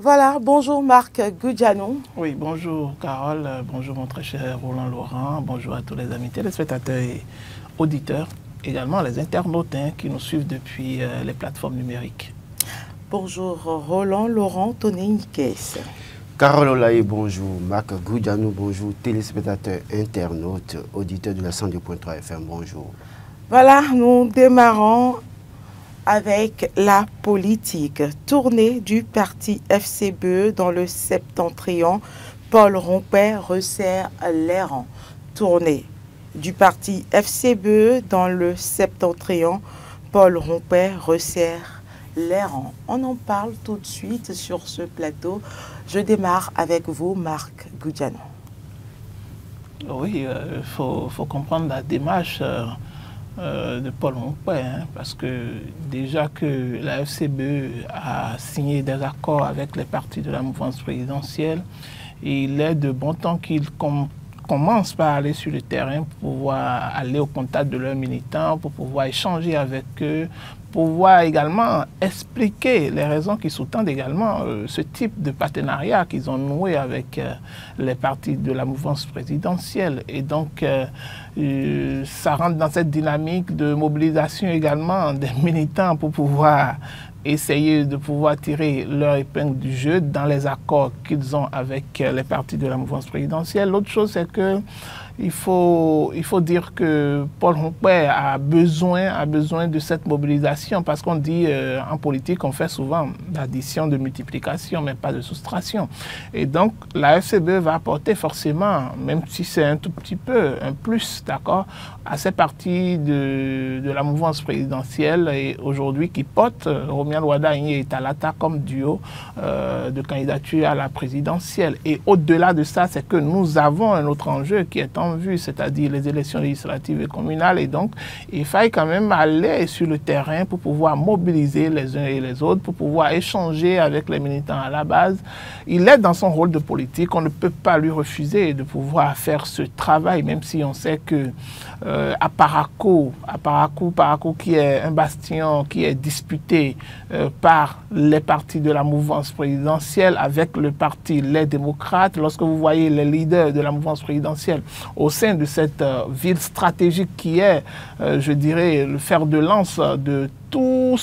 Voilà, bonjour Marc Goudianou. Oui, bonjour Carole, bonjour mon très cher Roland Laurent, bonjour à tous les amis téléspectateurs et auditeurs, également les internautes qui nous suivent depuis les plateformes numériques. Bonjour Roland Laurent, Tony Nikes. Carole Olaye, bonjour. Marc Goudianou, bonjour. Téléspectateurs, internautes, auditeurs de la 102.3 FM, bonjour. Voilà, nous démarrons avec la politique. Tournée du parti FCBE dans le septentrion, Paul Rompet resserre les rangs. Tournée du parti FCBE dans le septentrion, Paul Rompet resserre les rangs. On en parle tout de suite sur ce plateau. Je démarre avec vous, Marc Goudianou. Oui, il faut comprendre la démarche de Paul Rompet, parce que déjà que la FCBE a signé des accords avec les partis de la mouvance présidentielle, il est de bon temps qu'il commence par aller sur le terrain pour pouvoir aller au contact de leurs militants, pour pouvoir échanger avec eux, pour pouvoir également expliquer les raisons qui sous-tendent également ce type de partenariat qu'ils ont noué avec les partis de la mouvance présidentielle. Et donc, ça rentre dans cette dynamique de mobilisation également des militants pour pouvoir essayer de pouvoir tirer leur épingle du jeu dans les accords qu'ils ont avec les partis de la mouvance présidentielle. L'autre chose, c'est que il faut dire que Paul Rompet a besoin de cette mobilisation, parce qu'on dit en politique, on fait souvent l'addition de multiplication, mais pas de soustraction. Et donc, la FCBE va apporter forcément, même si c'est un tout petit peu, un plus, d'accord, à ces partis de la mouvance présidentielle et aujourd'hui qui portent Romial Wada et Talata comme duo de candidature à la présidentielle. Et au-delà de ça, c'est que nous avons un autre enjeu qui est en vue, c'est-à-dire les élections législatives et communales. Et donc, il faille quand même aller sur le terrain pour pouvoir mobiliser les uns et les autres, pour pouvoir échanger avec les militants à la base. Il est dans son rôle de politique. On ne peut pas lui refuser de pouvoir faire ce travail, même si on sait que à Parakou, qui est un bastion qui est disputé par les partis de la mouvance présidentielle avec le parti Les Démocrates. Lorsque vous voyez les leaders de la mouvance présidentielle au sein de cette ville stratégique qui est, je dirais, le fer de lance de tous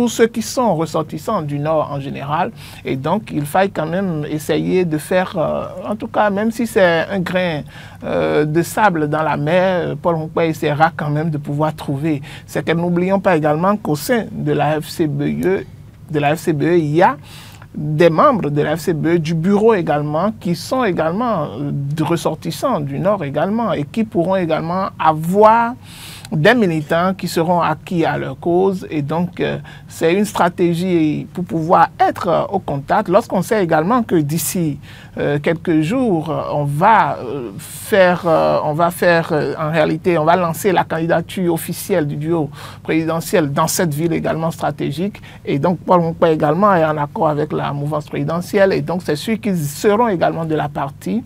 ceux qui sont ressortissants du Nord en général. Et donc, il faille quand même essayer de faire, en tout cas, même si c'est un grain de sable dans la mer, Paul Rompet essaiera quand même de pouvoir trouver. C'est que n'oublions pas également qu'au sein de la FCBE, il y a des membres de la FCBE, du bureau également, qui sont également ressortissants du Nord également et qui pourront également avoir des militants qui seront acquis à leur cause. Et donc, c'est une stratégie pour pouvoir être au contact. Lorsqu'on sait également que d'ici quelques jours, on va lancer la candidature officielle du duo présidentiel dans cette ville également stratégique. Et donc, Paul Rompet également est en accord avec la mouvance présidentielle. Et donc, c'est sûr qu'ils seront également de la partie.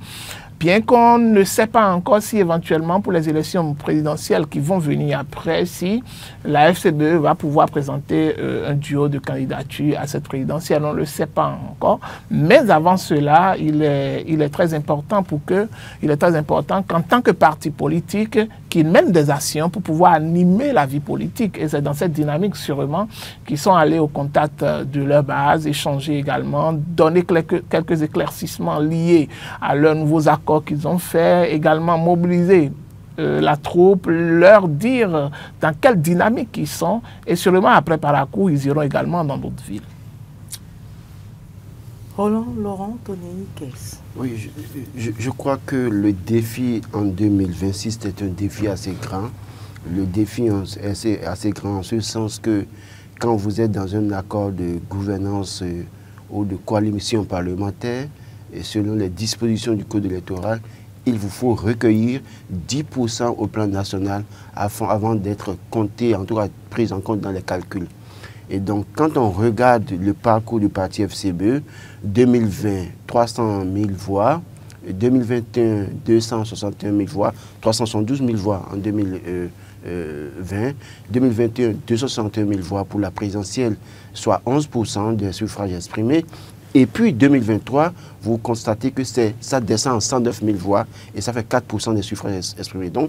Bien qu'on ne sait pas encore si éventuellement pour les élections présidentielles qui vont venir après, si la FCBE va pouvoir présenter un duo de candidature à cette présidentielle, on ne le sait pas encore. Mais avant cela, il est très important qu'en tant que parti politique, qu'ils mènent des actions pour pouvoir animer la vie politique. Et c'est dans cette dynamique sûrement qu'ils sont allés au contact de leur base, échanger également, donner quelques éclaircissements liés à leurs nouveaux accords qu'ils ont fait, également mobiliser la troupe, leur dire dans quelle dynamique ils sont, et sûrement après Parakou, ils iront également dans d'autres villes. Roland Laurent, Tony Nikes. Oui, je crois que le défi en 2026 est un défi assez grand. Le défi est assez grand en ce sens que quand vous êtes dans un accord de gouvernance ou de coalition parlementaire, et selon les dispositions du code électoral, il vous faut recueillir 10% au plan national avant d'être compté, en tout cas pris en compte dans les calculs. Et donc, quand on regarde le parcours du parti FCBE, 2020, 300 000 voix, 2021, 261 000 voix, 372 000 voix en 2020, 2021, 261 000 voix pour la présidentielle, soit 11% des suffrages exprimés. Et puis 2023, vous constatez que ça descend en 109 000 voix et ça fait 4% des suffrages exprimés. Donc,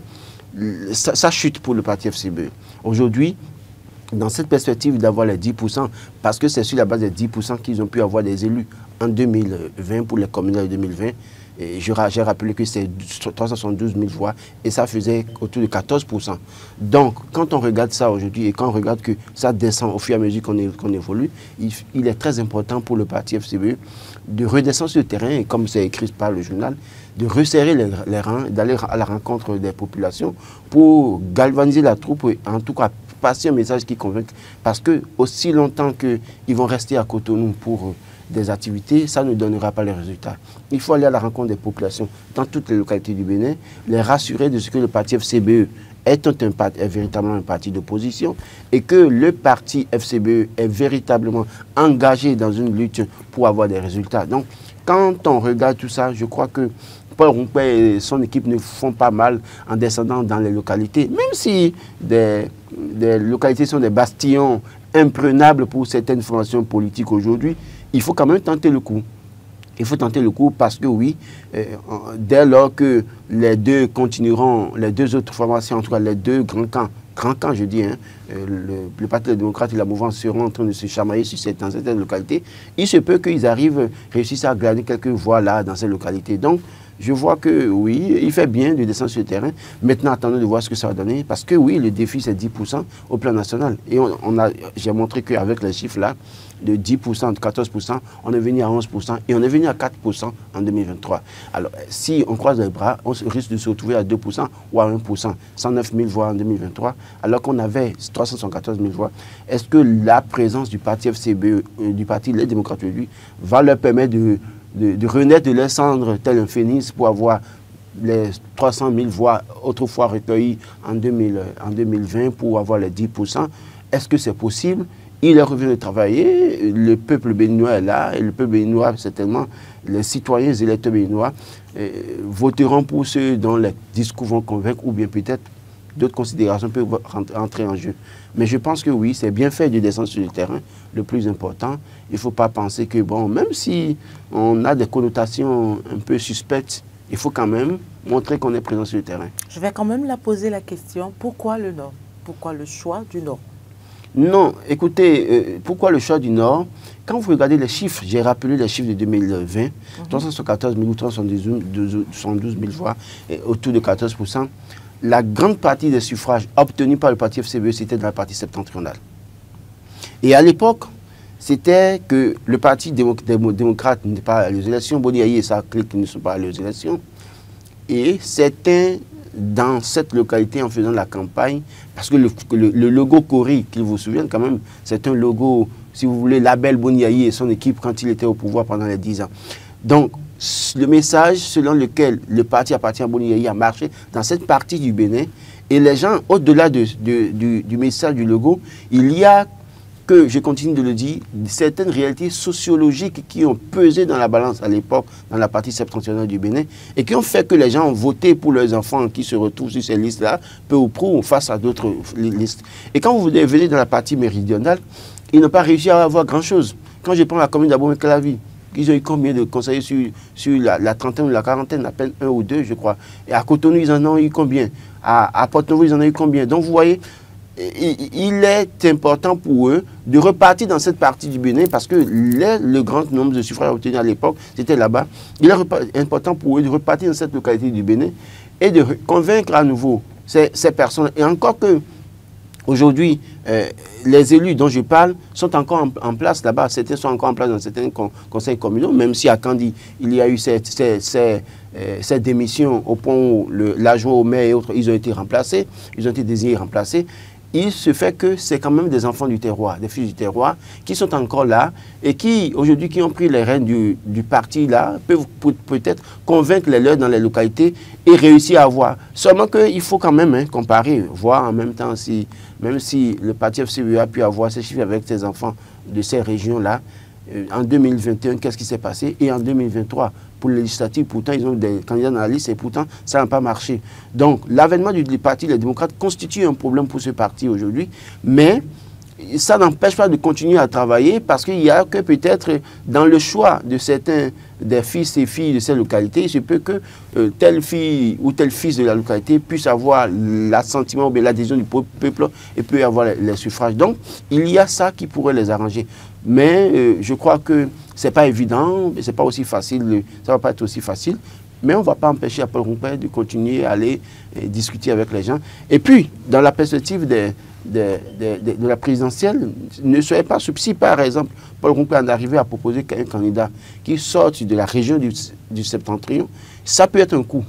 ça chute pour le parti FCBE. Aujourd'hui, dans cette perspective d'avoir les 10%, parce que c'est sur la base des 10% qu'ils ont pu avoir des élus en 2020 pour les communales de 2020. J'ai rappelé que c'est 372 000 voix et ça faisait autour de 14%. Donc, quand on regarde ça aujourd'hui et quand on regarde que ça descend au fur et à mesure qu'on évolue, il est très important pour le parti FCBE de redescendre sur le terrain, et comme c'est écrit par le journal, de resserrer les rangs, d'aller à la rencontre des populations pour galvaniser la troupe et en tout cas passer un message qui convainc. Parce que aussi longtemps qu'ils vont rester à Cotonou pour des activités, ça ne donnera pas les résultats. Il faut aller à la rencontre des populations dans toutes les localités du Bénin, les rassurer de ce que le parti FCBE est véritablement un parti d'opposition et que le parti FCBE est véritablement engagé dans une lutte pour avoir des résultats. Donc, quand on regarde tout ça, je crois que Paul Rompé et son équipe ne font pas mal en descendant dans les localités, même si des localités sont des bastions imprenables pour certaines formations politiques aujourd'hui, il faut quand même tenter le coup. Il faut tenter le coup parce que oui, dès lors que les deux continueront, les deux autres formations, en tout cas les deux grands camps je dis, hein, le Parti démocrate et la mouvance seront en train de se chamailler dans certaines localités, il se peut qu'ils réussissent à gagner quelques voix là dans ces localités. Donc, je vois que oui, il fait bien de descendre sur le terrain. Maintenant, attendons de voir ce que ça va donner. Parce que oui, le défi, c'est 10% au plan national. Et j'ai montré qu'avec les chiffres là, de 10%, de 14%, on est venu à 11% et on est venu à 4% en 2023. Alors, si on croise les bras, on risque de se retrouver à 2% ou à 1%, 109 000 voix en 2023, alors qu'on avait 314 000 voix. Est-ce que la présence du parti FCBE, du parti Les Démocrates aujourd'hui, va leur permettre de renaître de leurs cendres tel un phénix pour avoir les 300 000 voix autrefois recueillies en 2020 pour avoir les 10%? Est-ce que c'est possible? Il est revenu de travailler, le peuple béninois est là, et le peuple béninois, certainement, les citoyens électeurs béninois voteront pour ceux dont les discours vont convaincre, ou bien peut-être d'autres considérations peuvent entrer en jeu. Mais je pense que oui, c'est bien fait de descendre sur le terrain. Le plus important, il ne faut pas penser que, bon, même si on a des connotations un peu suspectes, il faut quand même montrer qu'on est présent sur le terrain. Je vais quand même la poser la question, pourquoi le Nord? Pourquoi le choix du Nord? Non, écoutez, pourquoi le choix du Nord? Quand vous regardez les chiffres, j'ai rappelé les chiffres de 2020, 314 000 ou 312 000 voix, et autour de 14%. La grande partie des suffrages obtenus par le parti FCBE, c'était dans la partie septentrionale. Et à l'époque, c'était que le parti démocrate n'était pas allé aux élections, Boniaï et sa clique ne sont pas allés aux élections. Et certains, dans cette localité, en faisant la campagne, parce que le logo Cori, qu'il vous souvienne quand même, c'est un logo, si vous voulez, label Boniaï et son équipe quand il était au pouvoir pendant les 10 ans. Donc, le message selon lequel le parti appartient à Boniaï a marché dans cette partie du Bénin, et les gens, au-delà du message du logo, il y a, que je continue de le dire, certaines réalités sociologiques qui ont pesé dans la balance à l'époque, dans la partie septentrionale du Bénin, et qui ont fait que les gens ont voté pour leurs enfants qui se retrouvent sur ces listes-là, peu ou prou, face à d'autres listes. Et quand vous venez dans la partie méridionale, ils n'ont pas réussi à avoir grand-chose. Quand je prends la commune d'Abomey-Calavi, ils ont eu combien de conseillers sur la trentaine ou la quarantaine, à peine un ou deux, je crois. Et à Cotonou, ils en ont eu combien? À Porto-Novo, ils en ont eu combien? Donc, vous voyez, il est important pour eux de repartir dans cette partie du Bénin parce que le grand nombre de suffrages obtenus à l'époque, c'était là-bas. Il est important pour eux de repartir dans cette localité du Bénin et de convaincre à nouveau ces personnes. Et encore que aujourd'hui, les élus dont je parle sont encore en place là-bas. Certains sont encore en place dans certains conseils communaux, même si à Kandi, il y a eu ces démissions au point où l'adjoint au maire et autres, ils ont été remplacés, ils ont été désignés remplacés. Il se fait que c'est quand même des enfants du terroir, des fils du terroir, qui sont encore là et qui, aujourd'hui, qui ont pris les rênes du parti là, peuvent peut-être convaincre les leurs dans les localités et réussir à avoir. Seulement qu'il faut quand même comparer, voir en même temps si, même si le parti FCBE a pu avoir ces chiffres avec ses enfants de ces régions-là, en 2021, qu'est-ce qui s'est passé? Et en 2023, pour les législatives, pourtant, ils ont des candidats dans la liste et pourtant, ça n'a pas marché. Donc, l'avènement du parti Les Démocrates constitue un problème pour ce parti aujourd'hui, mais ça n'empêche pas de continuer à travailler parce qu'il y a que peut-être dans le choix de certains des fils et filles de ces localités, il se peut que telle fille ou tel fils de la localité puisse avoir l'assentiment ou bien l'adhésion du peuple et peut avoir les suffrages. Donc, il y a ça qui pourrait les arranger. Mais je crois que ce n'est pas évident, ce n'est pas aussi facile, ça ne va pas être aussi facile. Mais on ne va pas empêcher à Paul Rompin de continuer à aller discuter avec les gens. Et puis, dans la perspective de la présidentielle, ne soyez pas surpris, par exemple, Paul Rompin en arrivé à proposer un candidat qui sorte de la région du Septentrion. Ça peut être un coup,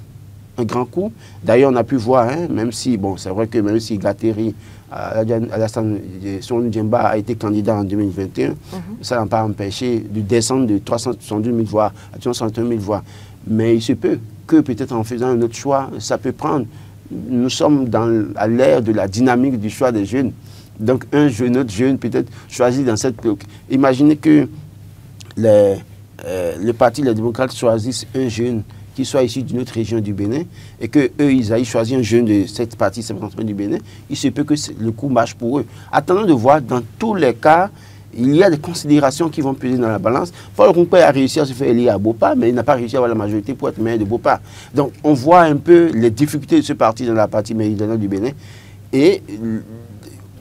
un grand coup. D'ailleurs, on a pu voir, hein, même si, bon, c'est vrai que même si Gatteri, Alassane Djemba a été candidat en 2021, ça n'a pas empêché de descendre de 372 000 voix à 361 000 voix. Mais il se peut que peut-être en faisant un autre choix, ça peut prendre. Nous sommes à l'ère de la dynamique du choix des jeunes. Donc un jeune, autre jeune peut-être choisi dans cette... Imaginez que le parti Les Démocrates choisissent un jeune qui soit issu d'une autre région du Bénin et qu'eux, ils aillent choisir un jeune de cette partie septentrionale du Bénin. Il se peut que le coup marche pour eux. Attendons de voir dans tous les cas. Il y a des considérations qui vont peser dans la balance. Paul Rompin a réussi à se faire élire à Bopa, mais il n'a pas réussi à avoir la majorité pour être maire de Bopa. Donc, on voit un peu les difficultés de ce parti dans la partie méridionale du Bénin. Et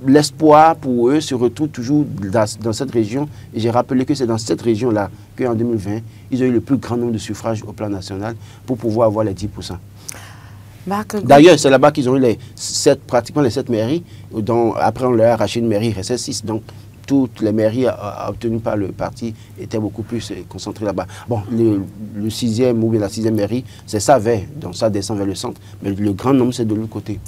l'espoir pour eux se retrouve toujours dans cette région. Et j'ai rappelé que c'est dans cette région-là qu'en 2020, ils ont eu le plus grand nombre de suffrages au plan national pour pouvoir avoir les 10%. D'ailleurs, c'est là-bas qu'ils ont eu pratiquement les 7 mairies, dont après on leur a arraché une mairie, il restait 6. Donc, toutes les mairies obtenues par le parti étaient beaucoup plus concentrées là-bas. Bon, le 6e ou bien la 6e mairie, c'est Savet, donc ça descend vers le centre. Mais le grand nombre, c'est de l'autre côté.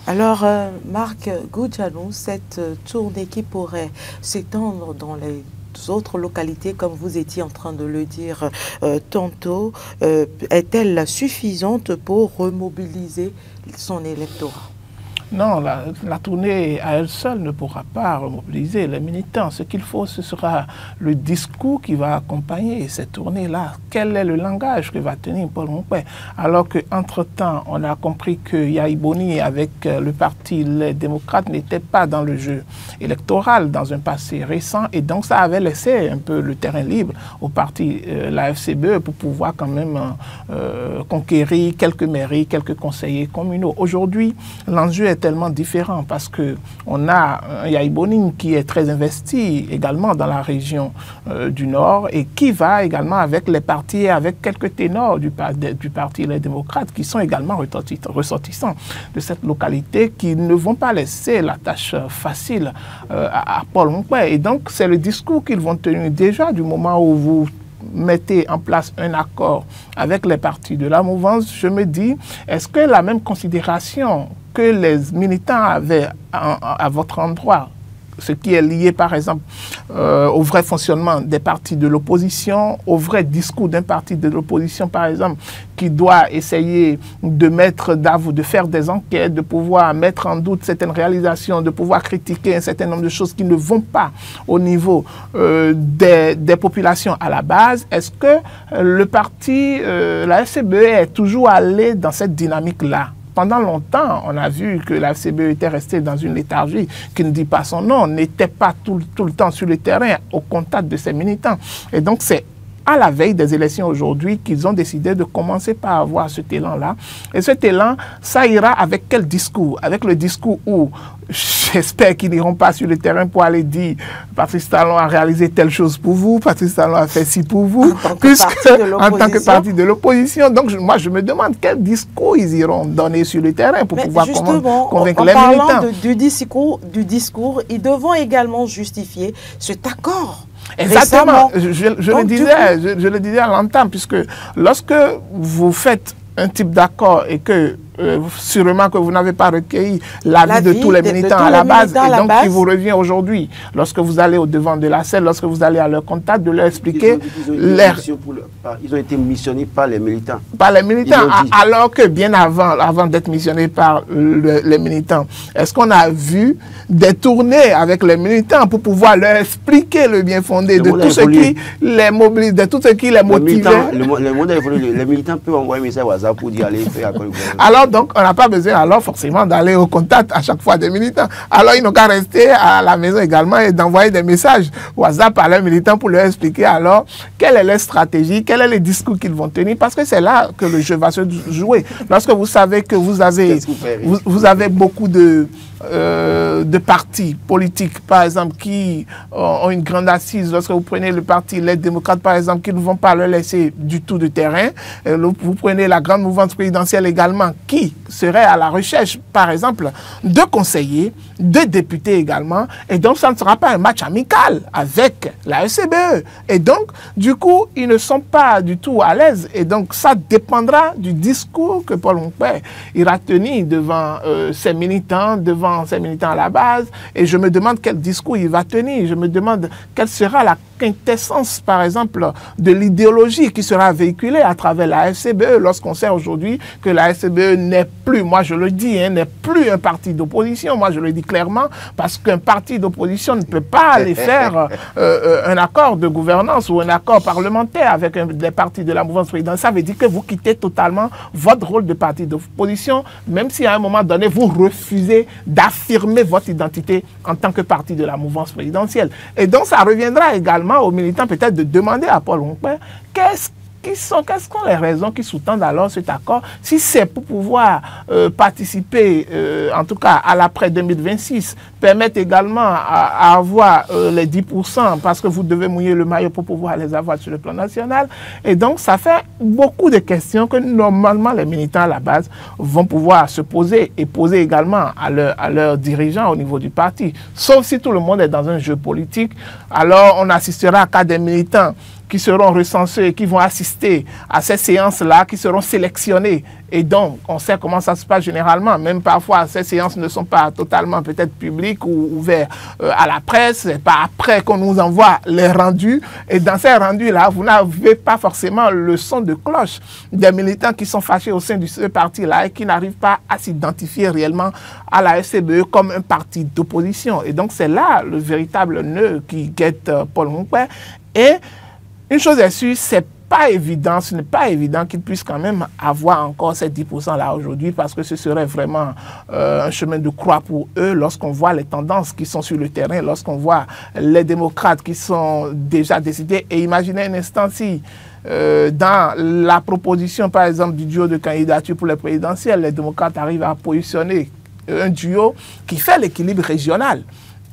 Alors, Marc Goudjanou, cette tournée qui pourrait s'étendre dans les autres localités, comme vous étiez en train de le dire tantôt, est-elle suffisante pour remobiliser son électorat? Non, la tournée à elle seule ne pourra pas remobiliser les militants. Ce qu'il faut, ce sera le discours qui va accompagner cette tournée-là. Quel est le langage que va tenir Paul Rompin? Alors qu'entre-temps, on a compris que Yahi Boni, avec le parti Les Démocrates, n'était pas dans le jeu électoral dans un passé récent. Et donc, ça avait laissé un peu le terrain libre au parti, la FCBE, pour pouvoir quand même conquérir quelques mairies, quelques conseillers communaux. Aujourd'hui, l'enjeu est tellement différent parce qu'on a un Yahi Boni qui est très investi également dans la région du Nord et qui va également avec les partis, avec quelques ténors du parti Les Démocrates qui sont également ressortissants de cette localité, qui ne vont pas laisser la tâche facile à Paul Rompin. Et donc c'est le discours qu'ils vont tenir déjà du moment où vous mettez en place un accord avec les partis de la mouvance. Je me dis, est-ce que la même considération que les militants avaient à votre endroit, ce qui est lié par exemple au vrai fonctionnement des partis de l'opposition, au vrai discours d'un parti de l'opposition par exemple, qui doit essayer de faire des enquêtes, de pouvoir mettre en doute certaines réalisations, de pouvoir critiquer un certain nombre de choses qui ne vont pas au niveau des populations à la base. Est-ce que le parti, la FCBE, est toujours allé dans cette dynamique-là? Pendant longtemps, on a vu que la FCBE était restée dans une léthargie qui ne dit pas son nom, n'était pas tout le temps sur le terrain, au contact de ses militants. Et donc, c'est à la veille des élections aujourd'hui qu'ils ont décidé de commencer par avoir cet élan-là. Et cet élan, ça ira avec quel discours? Avec le discours où j'espère qu'ils n'iront pas sur le terrain pour aller dire Patrice Talon a réalisé telle chose pour vous, Patrice Talon a fait ci pour vous, en tant que parti de l'opposition. Donc moi je me demande quel discours ils iront donner sur le terrain pour pouvoir convaincre les militants. En parlant du discours, ils devront également justifier cet accord. Exactement, je le disais à l'entame, puisque lorsque vous faites un type d'accord et que sûrement que vous n'avez pas recueilli l'avis de tous les militants à la base, et donc il vous revient aujourd'hui, lorsque vous allez au devant de la scène, lorsque vous allez à leur contact, de leur expliquer... Ils ont été missionnés par les militants. Par les militants, alors que bien avant d'être missionnés par les militants, est-ce qu'on a vu des tournées avec les militants pour pouvoir leur expliquer le bien fondé de tout ce qui les mobilise, de tout ce qui les motivait? Le monde a évolué. Les militants peuvent envoyer un message WhatsApp pour dire allez faire. Alors donc on n'a pas besoin alors forcément d'aller au contact à chaque fois des militants. Alors ils n'ont qu'à rester à la maison également et d'envoyer des messages WhatsApp à leurs militants pour leur expliquer alors quelle est leur stratégie, quel est le discours qu'ils vont tenir, parce que c'est là que le jeu va se jouer. Lorsque vous savez que vous avez beaucoup de partis politiques, par exemple, qui ont une grande assise. Lorsque vous prenez le parti Les Démocrates, par exemple, qui ne vont pas leur laisser du tout de terrain. Vous prenez la grande mouvance présidentielle également, qui serait à la recherche, par exemple, de conseillers, de députés également. Et donc, ça ne sera pas un match amical avec la FCBE. Et donc, du coup, ils ne sont pas du tout à l'aise. Et donc, ça dépendra du discours que Paul Hongpè ira tenir devant ses militants, à la base, et je me demande quel discours il va tenir, je me demande quelle sera la quintessence, par exemple, de l'idéologie qui sera véhiculée à travers la FCBE, lorsqu'on sait aujourd'hui que la FCBE n'est plus, moi je le dis, n'est plus un parti d'opposition, moi je le dis clairement, parce qu'un parti d'opposition ne peut pas aller faire un accord de gouvernance ou un accord parlementaire avec des partis de la mouvance présidentielle. Ça veut dire que vous quittez totalement votre rôle de parti d'opposition, même si à un moment donné, vous refusez d'affirmer votre identité en tant que parti de la mouvance présidentielle. Et donc, ça reviendra également aux militants peut-être de demander à Paul Hongpè quelles sont les raisons qui sous-tendent alors cet accord, si c'est pour pouvoir participer, en tout cas à l'après 2026, permettre également à avoir les 10%, parce que vous devez mouiller le maillot pour pouvoir les avoir sur le plan national. Et donc, ça fait beaucoup de questions que normalement les militants à la base vont pouvoir se poser et poser également à leurs dirigeants au niveau du parti. Sauf si tout le monde est dans un jeu politique, alors on assistera qu'à des militants qui seront recensés et qui vont assister à ces séances-là, qui seront sélectionnés. Et donc, on sait comment ça se passe généralement. Même parfois, ces séances ne sont pas totalement peut-être publiques ou ouvertes à la presse. C'est pas après qu'on nous envoie les rendus. Et dans ces rendus-là, vous n'avez pas forcément le son de cloche des militants qui sont fâchés au sein de ce parti-là et qui n'arrivent pas à s'identifier réellement à la FCBE comme un parti d'opposition. Et donc, c'est là le véritable nœud qui guette Paul Hongpè. Et une chose est sûre, ce n'est pas évident qu'ils puissent quand même avoir encore ces 10% là aujourd'hui, parce que ce serait vraiment un chemin de croix pour eux lorsqu'on voit les tendances qui sont sur le terrain, lorsqu'on voit les démocrates qui sont déjà décidés. Et imaginez un instant si dans la proposition par exemple du duo de candidature pour les présidentielles, les démocrates arrivent à positionner un duo qui fait l'équilibre régional.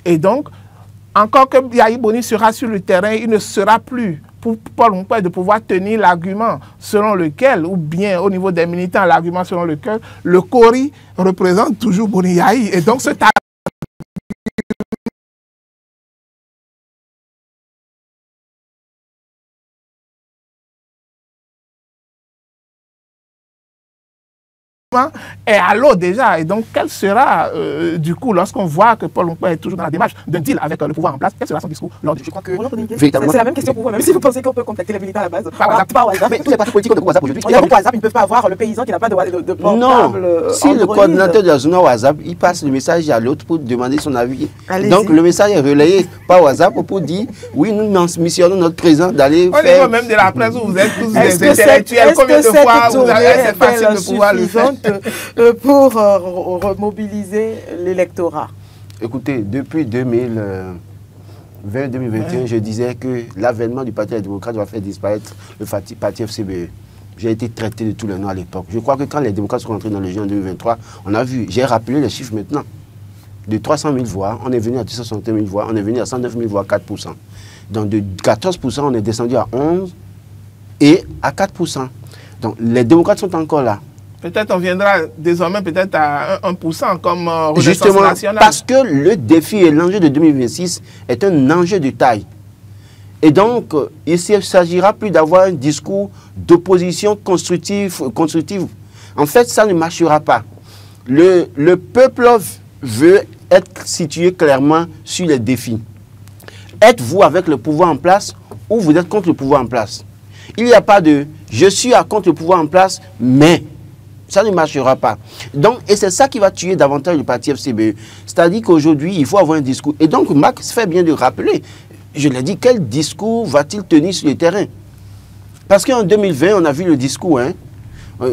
Et donc, encore que Yahi Boni sera sur le terrain, il ne sera plus pour Paul Hongpè de pouvoir tenir l'argument selon lequel, ou bien au niveau des militants, l'argument selon lequel le Kori représente toujours Boni Yahi. Et donc, cet est à l'eau déjà. Et donc, quel sera, du coup, lorsqu'on voit que Paul Hongpè est toujours dans la démarche d'un deal avec le pouvoir en place, quel sera son discours lors du... Je crois que c'est la même question pour vous, même si vous pensez qu'on peut contacter les militants à la base. Par WhatsApp. Mais tous les partis politiques ont de WhatsApp aujourd'hui. Par WhatsApp, ils ne peuvent pas avoir le paysan qui n'a pas de portable. Non, si le coordinateur de la zone WhatsApp, il passe le message à l'autre pour demander son avis. Donc, le message est relayé par WhatsApp pour dire, oui, nous missionnons notre président d'aller faire... Au niveau même de la presse où vous êtes tous des intellectuels, combien de fois vous avez assez facile de pouvoir le faire pour remobiliser l'électorat? Écoutez, depuis 2020-2021, je disais que l'avènement du Parti démocrate va faire disparaître le parti FCBE. J'ai été traité de tous les noms à l'époque. Je crois que quand les démocrates sont rentrés dans le jeu en 2023, on a vu, j'ai rappelé les chiffres maintenant. De 300 000 voix, on est venu à 260 000 voix, on est venu à 109 000 voix, 4%. Donc de 14%, on est descendu à 11% et à 4%. Donc les démocrates sont encore là. Peut-être on viendra désormais peut-être à 1% comme Renaissance Justement, nationale. Parce que le défi et l'enjeu de 2026 est un enjeu de taille. Et donc, il ne s'agira plus d'avoir un discours d'opposition constructive. En fait, ça ne marchera pas. Le peuple veut être situé clairement sur les défis. Êtes-vous avec le pouvoir en place ou vous êtes contre le pouvoir en place? Il n'y a pas de « je suis contre le pouvoir en place, mais ». Ça ne marchera pas. Donc, et c'est ça qui va tuer davantage le parti FCBE. C'est-à-dire qu'aujourd'hui, il faut avoir un discours. Et donc, Max fait bien de rappeler, je l'ai dit, quel discours va-t-il tenir sur le terrain? Parce qu'en 2020, on a vu le discours. Hein?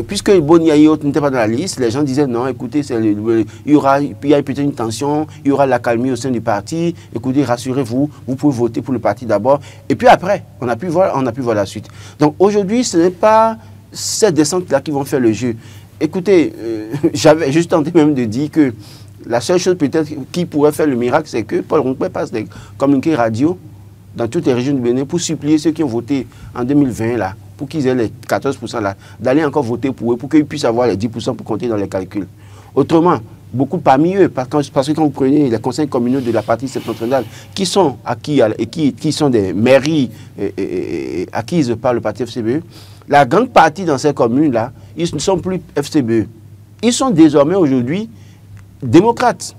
puisque Bonia et autres n'étaient pas dans la liste, les gens disaient non, écoutez, il y a peut-être une tension, il y aura la calmie au sein du parti, écoutez, rassurez-vous, vous pouvez voter pour le parti d'abord. Et puis après, on a pu voir la suite. Donc aujourd'hui, ce n'est pas cette descente-là qui vont faire le jeu. Écoutez, j'avais juste tenté même de dire que la seule chose peut-être qui pourrait faire le miracle, c'est que Paul Ronquet passe des communiqués radio dans toutes les régions du Bénin pour supplier ceux qui ont voté en 2020 là, pour qu'ils aient les 14% là, d'aller encore voter pour eux, pour qu'ils puissent avoir les 10% pour compter dans les calculs. Autrement, beaucoup parmi eux, parce que quand vous prenez les conseils communaux de la partie septentrionale, qui sont acquis et qui sont des mairies acquises par le parti FCBE, la grande partie dans ces communes-là, ils ne sont plus FCBE. Ils sont désormais aujourd'hui démocrates.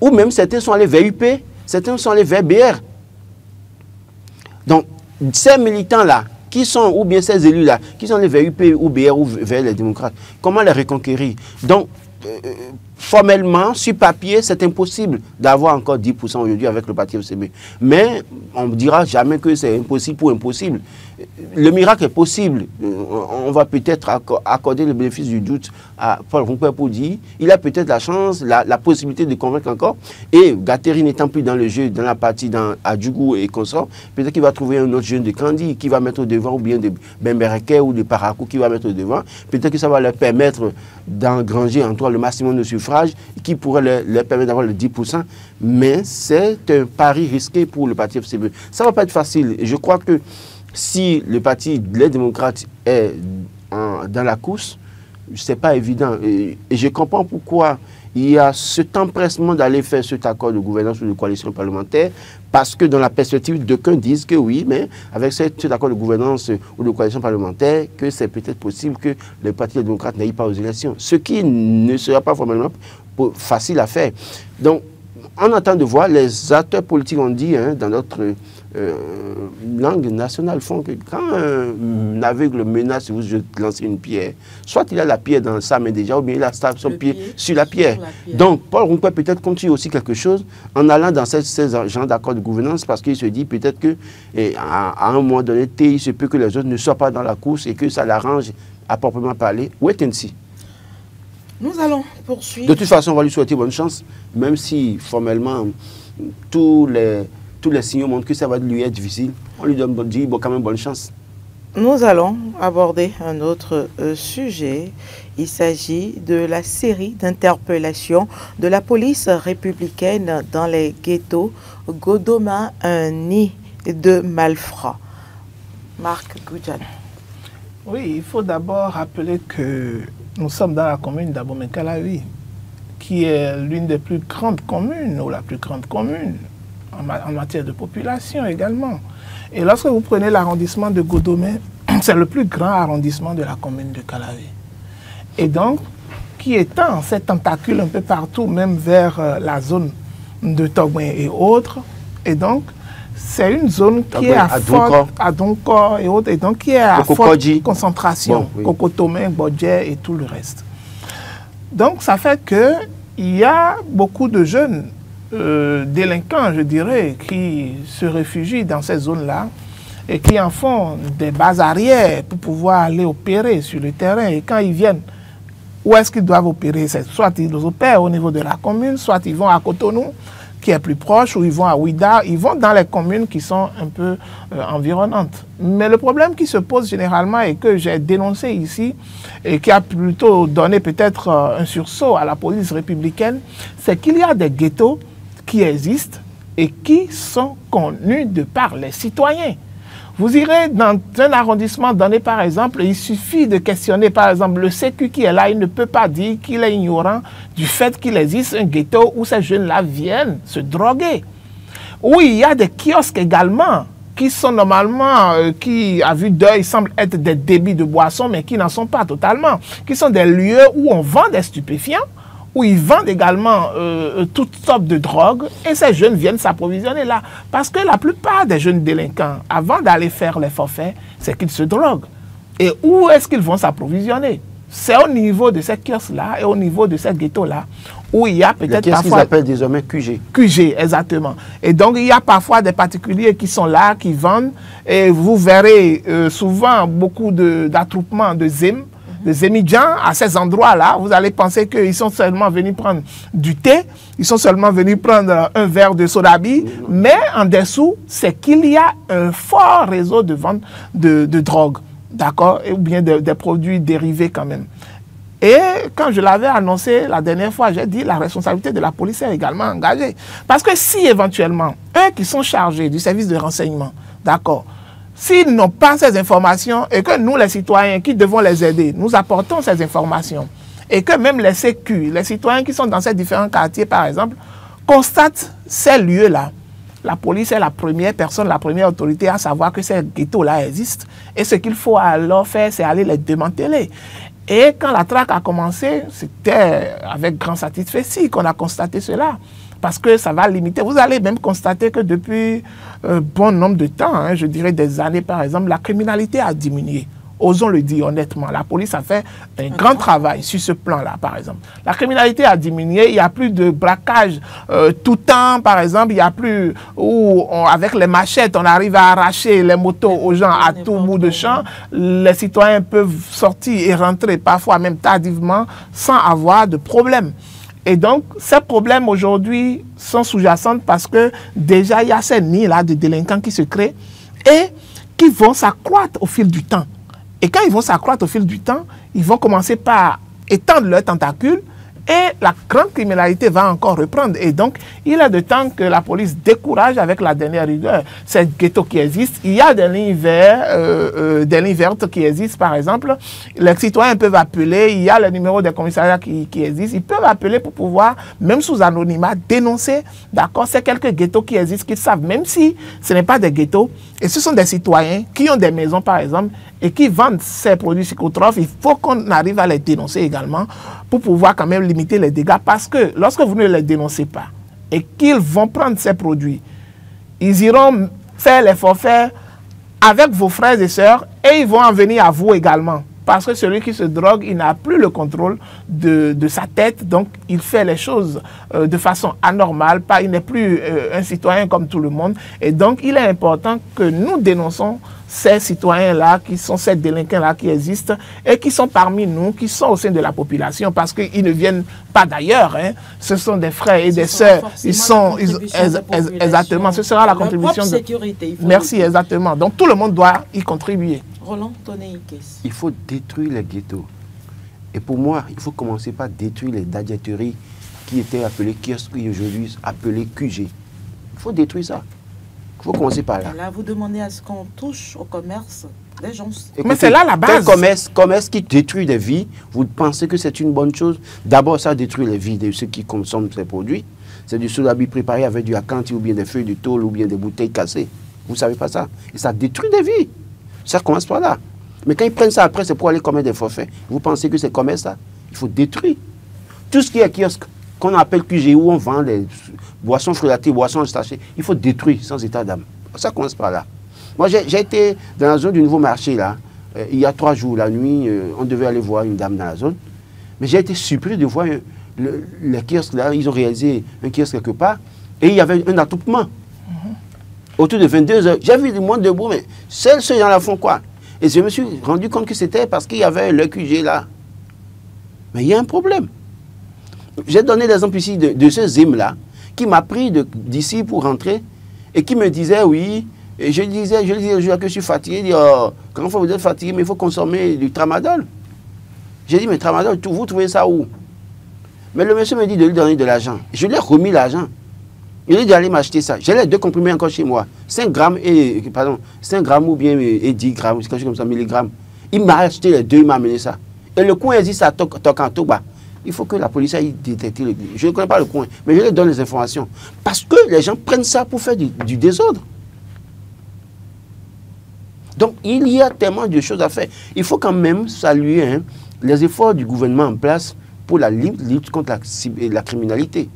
Ou même certains sont allés vers UP, certains sont allés vers BR. Donc, ces militants-là, qui sont, ou bien ces élus-là, qui sont allés vers UP ou BR ou vers les démocrates, comment les reconquérir? Donc, formellement, sur papier, c'est impossible d'avoir encore 10% aujourd'hui avec le parti FCB. Mais on ne dira jamais que c'est impossible pour impossible. Le miracle est possible. On va peut-être accorder le bénéfice du doute à Paul Ronquet pour dire il a peut-être la chance, la possibilité de convaincre encore. Et Gatteri n'étant plus dans le jeu, dans la partie à Djougou et consorts, peut-être qu'il va trouver un autre jeune de Kandi qui va mettre au devant, ou bien de Bembereke ou de Parakou qui va mettre au devant. Peut-être que ça va leur permettre d'engranger en toi le maximum de suffrages qui pourrait leur permettre d'avoir le 10%. Mais c'est un pari risqué pour le parti FCB. Ça ne va pas être facile. Je crois que si le parti Les Démocrates est dans la course, ce n'est pas évident. Et je comprends pourquoi il y a cet empressement d'aller faire cet accord de gouvernance ou de coalition parlementaire, parce que dans la perspective, d'aucuns disent que oui, mais avec cet accord de gouvernance ou de coalition parlementaire, que c'est peut-être possible que le parti Les Démocrates n'aille pas aux élections. Ce qui ne sera pas formellement facile à faire. Donc, on attend de voir, les acteurs politiques ont dit, dans notre langue nationale, font que quand un aveugle menace vous de lancer une pierre, soit il a la pierre dans sa main déjà, ou bien il a son pied sur la pierre. Donc, Paul Ronquet peut-être continue aussi quelque chose en allant dans ces genres d'accords de gouvernance, parce qu'il se dit peut-être qu'à un moment donné, il se peut que les autres ne soient pas dans la course et que ça l'arrange à proprement parler. Wait and see. Nous allons poursuivre. De toute façon, on va lui souhaiter bonne chance, même si formellement tous les signaux montrent que ça va lui être difficile. On lui dit quand même bonne chance. Nous allons aborder un autre sujet. Il s'agit de la série d'interpellations de la police républicaine dans les ghettos. Godoma, un nid de malfrats. Marc Goudjan. Oui, il faut d'abord rappeler que nous sommes dans la commune d'Abomey-Calavi, qui est l'une des plus grandes communes, ou la plus grande commune, en matière de population également. Et lorsque vous prenez l'arrondissement de Godoma, c'est le plus grand arrondissement de la commune de Calavi. Et donc, qui étend ses tentacules un peu partout, même vers la zone de Togouin et autres. Et donc, c'est une zone qui est à Donkor et autres, et donc qui est à forte concentration, Kokotomé, Bodje et tout le reste. Donc ça fait qu'il y a beaucoup de jeunes délinquants, je dirais, qui se réfugient dans ces zones-là et qui en font des bases arrières pour pouvoir aller opérer sur le terrain. Et quand ils viennent, où est-ce qu'ils doivent opérer? Soit ils opèrent au niveau de la commune, soit ils vont à Cotonou, qui est plus proche, ou ils vont à Ouida, ils vont dans les communes qui sont un peu environnantes. Mais le problème qui se pose généralement et que j'ai dénoncé ici, et qui a plutôt donné peut-être un sursaut à la police républicaine, c'est qu'il y a des ghettos qui existent et qui sont connus de par les citoyens. Vous irez dans un arrondissement donné, par exemple, il suffit de questionner, par exemple, le sécu qui est là, il ne peut pas dire qu'il est ignorant du fait qu'il existe un ghetto où ces jeunes-là viennent se droguer. Où il y a des kiosques également, qui sont normalement, qui, à vue d'œil, semblent être des débits de boissons, mais qui n'en sont pas totalement, qui sont des lieux où on vend des stupéfiants, où ils vendent également toutes sortes de drogues, et ces jeunes viennent s'approvisionner là. Parce que la plupart des jeunes délinquants, avant d'aller faire les forfaits, c'est qu'ils se droguent. Et où est-ce qu'ils vont s'approvisionner? C'est au niveau de ces kiosques-là et au niveau de ces ghettos-là, où il y a peut-être parfois... qu'ils appellent désormais QG. QG, exactement. Et donc, il y a parfois des particuliers qui sont là, qui vendent, et vous verrez souvent beaucoup d'attroupements de ZIM, des émigrants à ces endroits-là, vous allez penser qu'ils sont seulement venus prendre du thé, ils sont seulement venus prendre un verre de sodabi, mais en dessous, c'est qu'il y a un fort réseau de vente de drogue, d'accord, ou bien des produits dérivés quand même. Et quand je l'avais annoncé la dernière fois, j'ai dit la responsabilité de la police est également engagée. Parce que si éventuellement, eux qui sont chargés du service de renseignement, d'accord, s'ils n'ont pas ces informations et que nous, les citoyens qui devons les aider, nous apportons ces informations et que même les sécu, les citoyens qui sont dans ces différents quartiers, par exemple, constatent ces lieux-là, la police est la première personne, la première autorité à savoir que ces ghettos-là existent. Et ce qu'il faut alors faire, c'est aller les démanteler. Et quand la traque a commencé, c'était avec grand satisfait qu'on a constaté cela. Parce que ça va limiter. Vous allez même constater que depuis un bon nombre de temps, hein, je dirais des années par exemple, la criminalité a diminué. Osons le dire honnêtement. La police a fait un grand travail sur ce plan-là, par exemple. La criminalité a diminué. Il n'y a plus de braquage tout temps, par exemple. Il n'y a plus où, avec les machettes, on arrive à arracher les motos aux gens à tout bout de champ. Les citoyens peuvent sortir et rentrer, parfois même tardivement, sans avoir de problème. Et donc, ces problèmes aujourd'hui sont sous-jacents parce que déjà, il y a ces nids-là de délinquants qui se créent et qui vont s'accroître au fil du temps. Et quand ils vont s'accroître au fil du temps, ils vont commencer par étendre leurs tentacules et la grande criminalité va encore reprendre. Et donc, il est de temps que la police décourage avec la dernière rigueur ces ghettos qui existent. Il y a des lignes vertes qui existent, par exemple. Les citoyens peuvent appeler, il y a le numéro des commissariats qui existent. Ils peuvent appeler pour pouvoir, même sous anonymat, dénoncer, d'accord, ces quelques ghettos qui existent, qu'ils savent, même si ce n'est pas des ghettos, et ce sont des citoyens qui ont des maisons, par exemple, et qui vendent ces produits psychotrophes, il faut qu'on arrive à les dénoncer également pour pouvoir quand même limiter les dégâts. Parce que lorsque vous ne les dénoncez pas et qu'ils vont prendre ces produits, ils iront faire les forfaits avec vos frères et sœurs et ils vont en venir à vous également. Parce que celui qui se drogue, il n'a plus le contrôle de sa tête, donc il fait les choses de façon anormale, il n'est plus un citoyen comme tout le monde. Et donc il est important que nous dénonçons ces citoyens-là, qui sont ces délinquants-là qui existent et qui sont parmi nous, qui sont au sein de la population, parce qu'ils ne viennent pas d'ailleurs. Hein. Ce sont des frères et des sœurs. Exactement, ce sera la contribution de sécurité. Merci, exactement. Donc tout le monde doit y contribuer. Roland Toné-Ikes. Il faut détruire les ghettos. Et pour moi, il faut commencer par détruire les gadgeteries qui étaient appelées kiosques et aujourd'hui appelées QG. Il faut détruire ça. Il faut commencer par là. Et là, vous demandez à ce qu'on touche au commerce des gens. Écoutez, mais c'est là la base. Commerce qui détruit des vies, vous pensez que c'est une bonne chose? D'abord, ça détruit les vies de ceux qui consomment ces produits. C'est du sodabi préparé avec du acanthi ou bien des feuilles de tôle ou bien des bouteilles cassées. Vous ne savez pas ça? Et ça détruit des vies. Ça commence par là. Mais quand ils prennent ça après, c'est pour aller commettre des forfaits. Vous pensez que c'est comme ça? Il faut détruire. Tout ce qui est kiosque, qu'on appelle QG, où on vend des boissons fruitées, boissons sachets, il faut détruire sans état d'âme. Ça commence par là. Moi, j'ai été dans la zone du nouveau marché, là, il y a 3 jours, la nuit, on devait aller voir une dame dans la zone. Mais j'ai été surpris de voir les kiosques, là, ils ont réalisé un kiosque quelque part, et il y avait un attroupement. Autour de 22 heures, j'ai vu du monde debout, mais ceux gens-là font quoi? Et je me suis rendu compte que c'était parce qu'il y avait le QG là. Mais il y a un problème. J'ai donné l'exemple ici de ce Zim-là, qui m'a pris d'ici pour rentrer, et qui me disait oui, et je lui disais que je suis fatigué, il dit, oh, quand vous êtes fatigué, mais il faut consommer du tramadol. J'ai dit, mais tramadol, vous trouvez ça où? Mais le monsieur me dit de lui donner de l'argent. Je lui ai remis l'argent. Il est d'aller m'acheter ça. J'ai les 2 comprimés encore chez moi. 5 grammes ou bien et 10 grammes, quelque chose comme ça, milligrammes. Il m'a acheté les 2, il m'a amené ça. Et le coin existe à Tokantoba. Il faut que la police aille détecter. Je ne connais pas le coin, mais je lui donne les informations. Parce que les gens prennent ça pour faire du désordre. Donc, il y a tellement de choses à faire. Il faut quand même saluer les efforts du gouvernement en place pour la lutte contre la criminalité.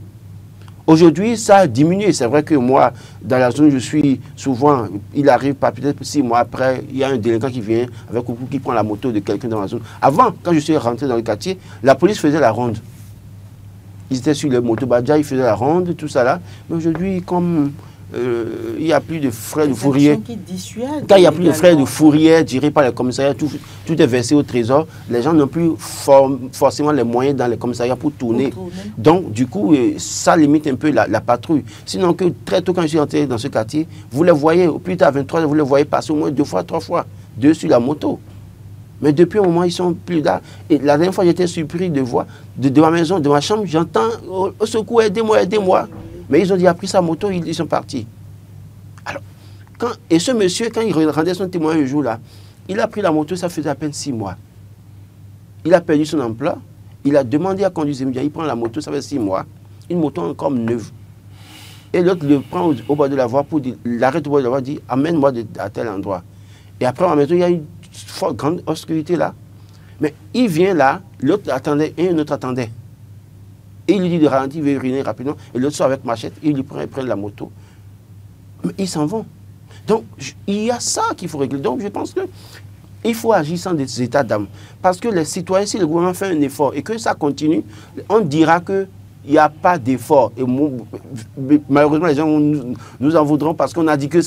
Aujourd'hui, ça a diminué. C'est vrai que moi, dans la zone où je suis, souvent, il arrive pas peut-être 6 mois après, il y a un délinquant qui vient avec un coup qui prend la moto de quelqu'un dans la zone. Avant, quand je suis rentré dans le quartier, la police faisait la ronde. Ils étaient sur les motos Badja, ils faisaient la ronde, tout ça là. Mais aujourd'hui, comme il n'y a plus de frais de fourrière. Quand il n'y a plus de frais de fourrière tirés par les commissariats, tout est versé au trésor. Les gens n'ont plus forcément les moyens dans les commissariats pour tourner. Donc, du coup, ça limite un peu la patrouille. Sinon, que très tôt, quand je suis entré dans ce quartier, vous les voyez, au plus tard, à 23 heures, vous les voyez passer au moins 2 fois, 3 fois, 2 sur la moto. Mais depuis un moment, ils sont plus là. Et la dernière fois, j'étais surpris de voir, de ma maison, de ma chambre, j'entends au secours, aidez-moi, aidez-moi. Mais ils ont dit, après sa moto, ils sont partis. Alors, et ce monsieur, quand il rendait son témoignage le jour-là, il a pris la moto, ça faisait à peine 6 mois. Il a perdu son emploi, il a demandé à conduire, il prend la moto, ça fait 6 mois, une moto encore neuve. Et l'autre le prend au bord de la voie, l'arrête au bord de la voie, dit, amène-moi à tel endroit. Et après, en même temps, il y a une grande obscurité là. Mais il vient là, l'autre attendait et un autre attendait. Et il lui dit de ralentir, il veut uriner rapidement. Et l'autre sort avec machette, il lui prend la moto. Mais ils s'en vont. Donc, il y a ça qu'il faut régler. Donc, je pense qu'il faut agir sans des états d'âme. Parce que les citoyens, si le gouvernement fait un effort et que ça continue, on dira qu'il n'y a pas d'effort. Et malheureusement, les gens nous en voudront parce qu'on a dit que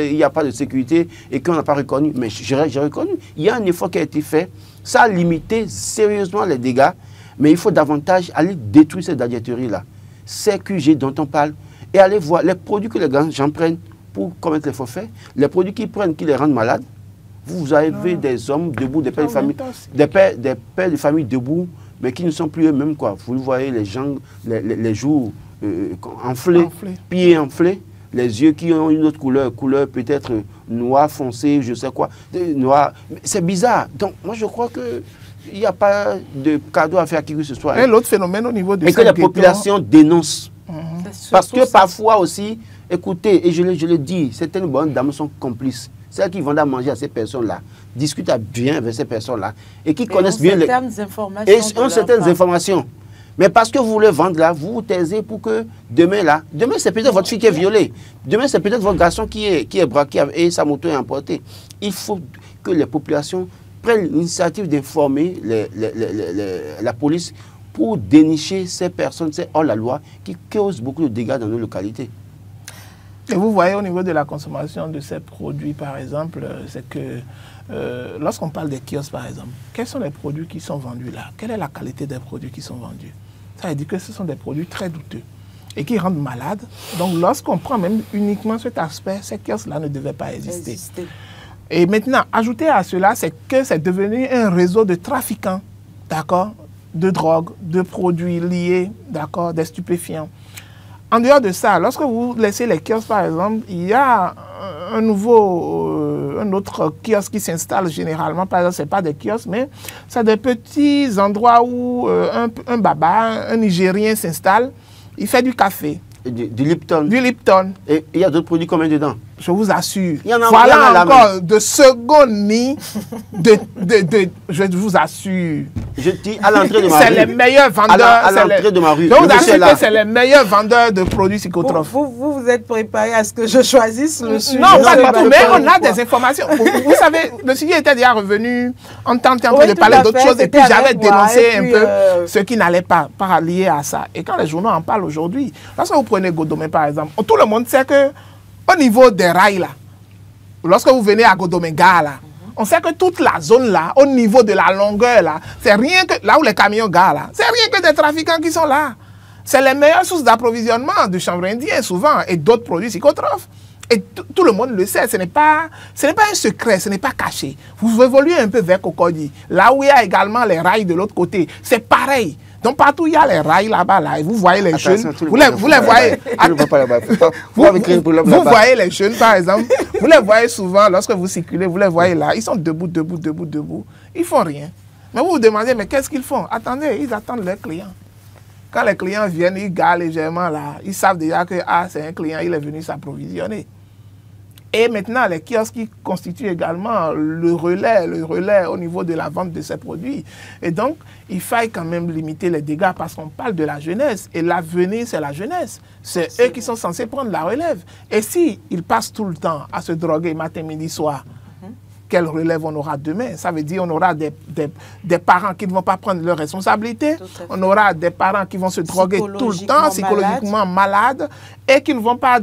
il n'y a pas de sécurité et qu'on n'a pas reconnu. Mais j'ai reconnu. Il y a un effort qui a été fait. Ça a limité sérieusement les dégâts. Mais il faut davantage aller détruire cette gadgeterie-là. Ces QG dont on parle. Et aller voir les produits que les gens prennent pour commettre les faux faits. Les produits qu'ils prennent qui les rendent malades. Vous avez des hommes debout, des pères de famille, des pères de famille debout, mais qui ne sont plus eux-mêmes, quoi. Vous voyez les gens, les joues enflés, pieds enflés, les yeux qui ont une autre couleur peut-être noir foncé, je sais quoi, noir. C'est bizarre. Donc, moi, je crois que il n'y a pas de cadeau à faire à qui que ce soit. Et l'autre phénomène au niveau de... Et que la population dénonce. Parce que parfois aussi, écoutez, et je le dis, certaines bonnes dames sont complices. Celles qui vendent à manger à ces personnes-là, discutent bien avec ces personnes-là et qui connaissent bien certaines informations. Mais parce que vous le vendez là, vous vous taisez pour que demain c'est peut-être votre fille qui est violée. Demain, c'est peut-être votre garçon qui est braqué et sa moto est emportée. Il faut que les populations prennent l'initiative d'informer la police pour dénicher ces personnes, ces hors-la-loi qui causent beaucoup de dégâts dans nos localités. Et vous voyez au niveau de la consommation de ces produits, par exemple, c'est que lorsqu'on parle des kiosques, par exemple, quels sont les produits qui sont vendus là? Quelle est la qualité des produits qui sont vendus? Ça veut dire que ce sont des produits très douteux et qui rendent malades. Donc, lorsqu'on prend même uniquement cet aspect, ces kiosques-là ne devaient pas exister. Et maintenant, ajouter à cela, c'est que c'est devenu un réseau de trafiquants, d'accord, de drogue, de produits liés, d'accord, des stupéfiants. En dehors de ça, lorsque vous laissez les kiosques, par exemple, il y a un autre kiosque qui s'installe généralement. Par exemple, ce n'est pas des kiosques, mais c'est des petits endroits où un baba, un Nigérien s'installe, il fait du café. Du Lipton. Du Lipton. Et il y a d'autres produits combien dedans? Je vous assure. Il y en a voilà encore de secondes ni je vous assure. Je dis à l'entrée de ma rue. C'est les meilleurs vendeurs. À l'entrée de ma rue. Je vous assure que c'est les meilleurs vendeurs de produits psychotropes. Vous êtes préparé à ce que je choisisse le sujet? Non, pas du tout, mais on a des informations. Vous savez, le sujet était déjà revenu en train de parler d'autres choses et puis j'avais dénoncé un peu ce qui n'allait pas lié à ça. Et quand les journaux en parlent aujourd'hui, lorsque vous prenez Godomé par exemple, tout le monde sait que au niveau des rails, là, lorsque vous venez à Godomé-Gare, là, on sait que toute la zone, là, au niveau de la longueur, là, c'est rien que, là où les camions garent, là, c'est rien que des trafiquants qui sont là. C'est les meilleures sources d'approvisionnement du chanvre indien, souvent, et d'autres produits psychotrophes. Et tout le monde le sait, ce n'est pas un secret, ce n'est pas caché. Vous évoluez un peu vers Cocody, là où il y a également les rails de l'autre côté, c'est pareil. Donc partout, il y a les rails là-bas, là, et vous voyez les jeunes, vous les voyez. Vous voyez les jeunes, par exemple, vous les voyez souvent, lorsque vous circulez, vous les voyez là, ils sont debout, ils font rien. Mais vous vous demandez, mais qu'est-ce qu'ils font? Attendez, ils attendent leurs clients. Quand les clients viennent, ils garent légèrement là, ils savent déjà que c'est un client, il est venu s'approvisionner. Et maintenant, les kiosques qui constituent également le relais au niveau de la vente de ces produits. Et donc, il faille quand même limiter les dégâts parce qu'on parle de la jeunesse. Et l'avenir, c'est la jeunesse. C'est eux qui sont censés prendre la relève. Et si ils passent tout le temps à se droguer matin, midi, soir, quelle relève on aura demain? Ça veut dire qu'on aura des parents qui ne vont pas prendre leurs responsabilités. On aura des parents qui vont se droguer tout le temps, psychologiquement malades, et qui ne vont pas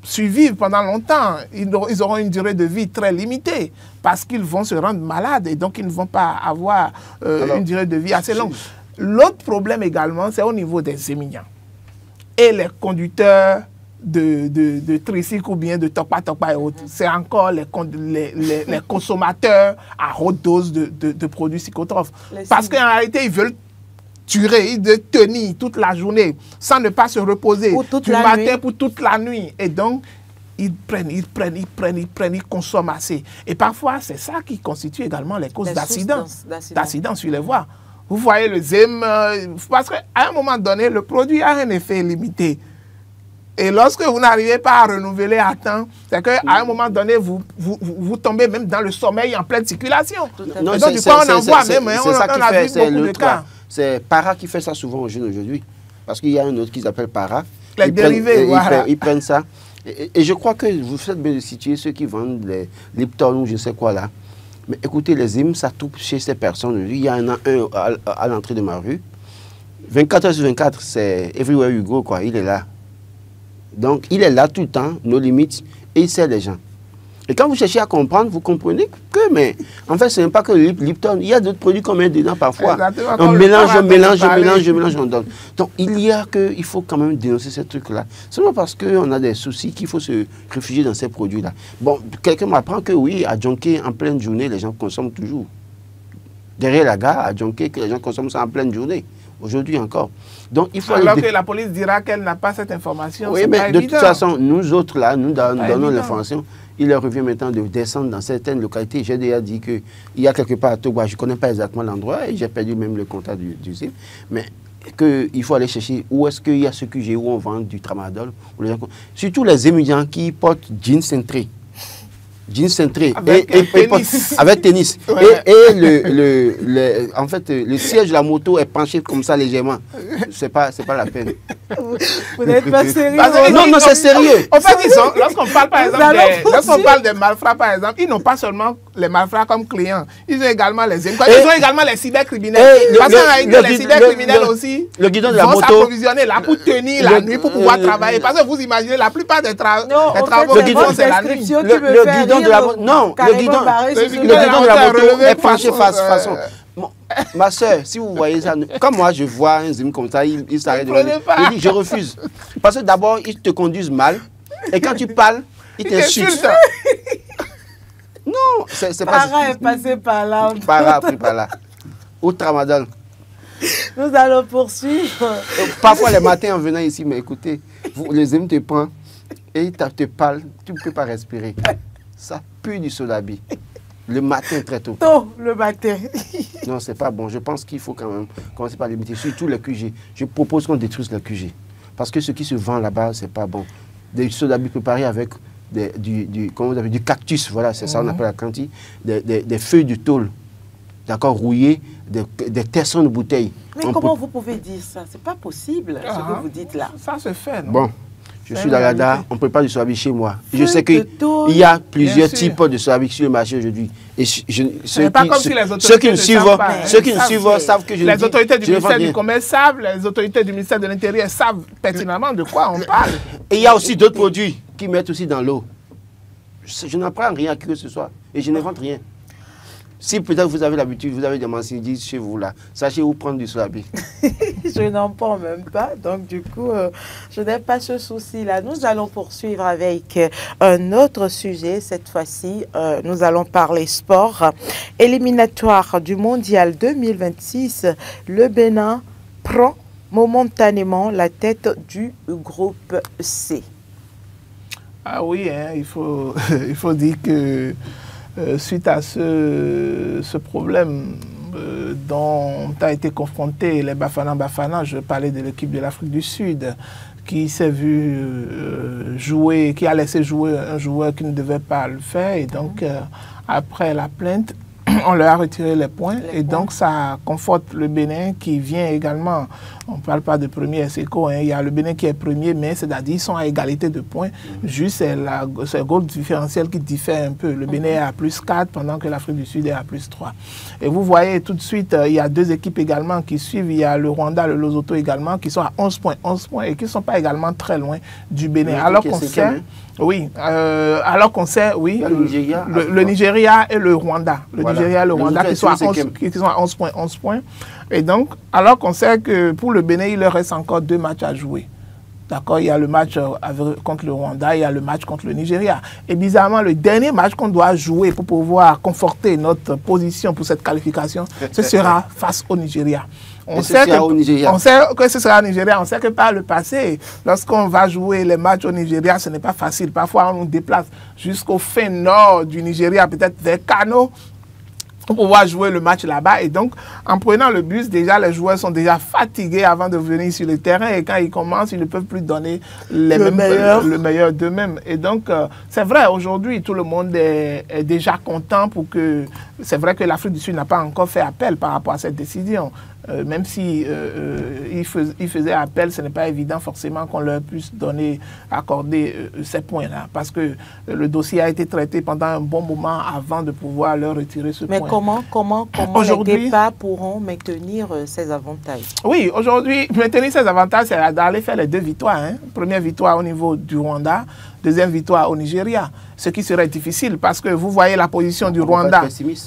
survivre pendant longtemps. Ils auront une durée de vie très limitée parce qu'ils vont se rendre malades et donc ils ne vont pas avoir une durée de vie assez longue. L'autre problème également, c'est au niveau des éminents et les conducteurs de tricycle ou bien de topa et autres. C'est encore les consommateurs à haute dose de produits psychotrophes. Parce qu'en réalité, ils veulent tuer, ils veulent tenir toute la journée sans ne pas se reposer du matin pour toute la nuit. Et donc, ils prennent, ils consomment assez. Et parfois, c'est ça qui constitue également les causes d'accidents sur les voies. Vous voyez le ZEM, parce qu'à un moment donné, le produit a un effet limité. Et lorsque vous n'arrivez pas à renouveler à temps, c'est qu'à un moment donné, vous tombez même dans le sommeil en pleine circulation. Non, et donc, du coup, on en voit même, on a vu beaucoup de cas. C'est Para qui fait ça souvent aux jeunes aujourd'hui. Parce qu'il y a un autre qui s'appelle Para. Les dérivés, voilà. Ils prennent ça. Et je crois que vous faites bien de situer ceux qui vendent les Lipton ou je ne sais quoi là. Mais écoutez, les hymnes, ça touche chez ces personnes. Il y en a un à l'entrée de ma rue. 24 heures sur 24, c'est everywhere you go, quoi. Il est là. Donc, il est là tout le temps, nos limites, et il sert les gens. Et quand vous cherchez à comprendre, vous comprenez que, mais en fait, ce n'est pas que le Lipton, il y a d'autres produits qu'on met dedans parfois. On mélange, on donne. Donc, il faut quand même dénoncer ces trucs-là. Seulement parce qu'on a des soucis qu'il faut se réfugier dans ces produits-là. Bon, quelqu'un m'apprend que oui, à Djonké, en pleine journée, les gens consomment toujours. Derrière la gare, à Djonké, que les gens consomment ça en pleine journée. Aujourd'hui encore. Donc, il faut alors que la police dira qu'elle n'a pas cette information. Oui, mais de toute façon, nous autres, là, nous donnons l'information. Il leur revient maintenant de descendre dans certaines localités. J'ai déjà dit qu'il y a quelque part à Togo, je ne connais pas exactement l'endroit et j'ai perdu même le contact du site. Mais qu'il faut aller chercher où est-ce qu'il y a ce QG où on vend du tramadol. Surtout les étudiants qui portent jeans cintrés. Jeans cintré avec tennis. Ouais. En fait, le siège de la moto est penché comme ça légèrement. C'est pas la peine. Vous n'êtes pas sérieux? Non, c'est sérieux. En fait, lorsqu'on parle par exemple lorsqu'on parle des malfrats, par exemple, ils n'ont pas seulement les malfrats comme clients, ils ont également les ils ont également les cybercriminels. Parce que les cybercriminels aussi vont s'approvisionner là pour tenir la nuit, pour pouvoir travailler. Parce que vous imaginez, la plupart des travaux, c'est la nuit. Le guidon de la moto est penché façon. Ma soeur, si vous voyez ça, comme moi je vois un zim comme ça, il s'arrête devant moi. Il dit je refuse. Parce que d'abord, ils te conduisent mal. Et quand tu parles, ils t'insultent. Non, c'est pas... Para est passé par là. Para pris par là. Au tramadol. Nous allons poursuivre. Parfois, les matins, en venant ici, mais écoutez, les zim te prend et il te parle, tu ne peux pas respirer. Ça pue du solabi. Le matin très tôt. Tôt, le matin. Non, c'est pas bon. Je pense qu'il faut quand même commencer par limiter, surtout les QG. Je propose qu'on détruise les QG. Parce que ce qui se vend là-bas, c'est pas bon. Des solabi préparés avec du cactus, voilà, c'est ça on appelle la cantille, des feuilles de tôle, d'accord, rouillées, des tessons de bouteilles. Mais comment vous pouvez dire ça? C'est pas possible, ce que vous dites là. Ça se fait, non? Bon. Je suis dans la DAR, on ne prépare du solabi chez moi. Je sais qu'il y a plusieurs types de solabi sur le marché aujourd'hui. Et ceux qui me suivent savent que je les autorités du ministère du Commerce savent, les autorités du ministère de l'Intérieur savent pertinemment de quoi on parle. Et il y a aussi d'autres produits qui mettent aussi dans l'eau. Je n'apprends rien à qui que ce soit et je n'invente rien. Si peut-être vous avez l'habitude, vous avez des marchandises chez vous là, sachez où prendre du solabi. Je n'en prends même pas, donc du coup, je n'ai pas ce souci-là. Nous allons poursuivre avec un autre sujet. Cette fois-ci, nous allons parler sport. Éliminatoire du Mondial 2026, le Bénin prend momentanément la tête du groupe C. Ah oui, hein, il faut dire que suite à ce problème dont a été confronté les Bafana, je parlais de l'équipe de l'Afrique du Sud, qui s'est vu qui a laissé jouer un joueur qui ne devait pas le faire. Et donc, après la plainte, on leur a retiré les points. Et donc, ça conforte le Bénin qui vient également. On ne parle pas de premier ex-aequo, hein. Il y a le Bénin qui est premier, mais c'est-à-dire ils sont à égalité de points. Juste, c'est le goal différentiel qui diffère un peu. Le Bénin est à +4, pendant que l'Afrique du Sud est à +3. Et vous voyez tout de suite, il y a deux équipes également qui suivent. Il y a le Rwanda, le Lesotho également, qui sont à 11 points et qui ne sont pas également très loin du Bénin. Alors qu'on sait... Oui, alors qu'on sait, oui, le Nigeria et le Rwanda. Le Nigeria et le Rwanda qui sont à 11 points. Et donc, alors qu'on sait que pour le Bénin, il leur reste encore 2 matchs à jouer. D'accord, il y a le match contre le Rwanda, il y a le match contre le Nigeria. Et bizarrement, le dernier match qu'on doit jouer pour pouvoir conforter notre position pour cette qualification, ce sera face au Nigeria. On sait que ce sera au Nigeria. On sait que par le passé, lorsqu'on va jouer les matchs au Nigeria, ce n'est pas facile. Parfois, on nous déplace jusqu'au fin nord du Nigeria, peut-être vers Kano, pour pouvoir jouer le match là-bas. Et donc, en prenant le bus, déjà, les joueurs sont déjà fatigués avant de venir sur le terrain. Et quand ils commencent, ils ne peuvent plus donner le meilleur d'eux-mêmes. Et donc, c'est vrai, aujourd'hui, tout le monde est déjà content pour que... C'est vrai que l'Afrique du Sud n'a pas encore fait appel par rapport à cette décision. Même si ils faisaient appel, ce n'est pas évident forcément qu'on leur puisse accorder ces points-là. Parce que le dossier a été traité pendant un bon moment avant de pouvoir leur retirer ce point. Mais comment les départs pourront maintenir ces avantages? Oui, aujourd'hui, maintenir ces avantages, c'est d'aller faire les 2 victoires. Hein. Première victoire au niveau du Rwanda, deuxième victoire au Nigeria. Ce qui serait difficile parce que vous voyez la position du Rwanda.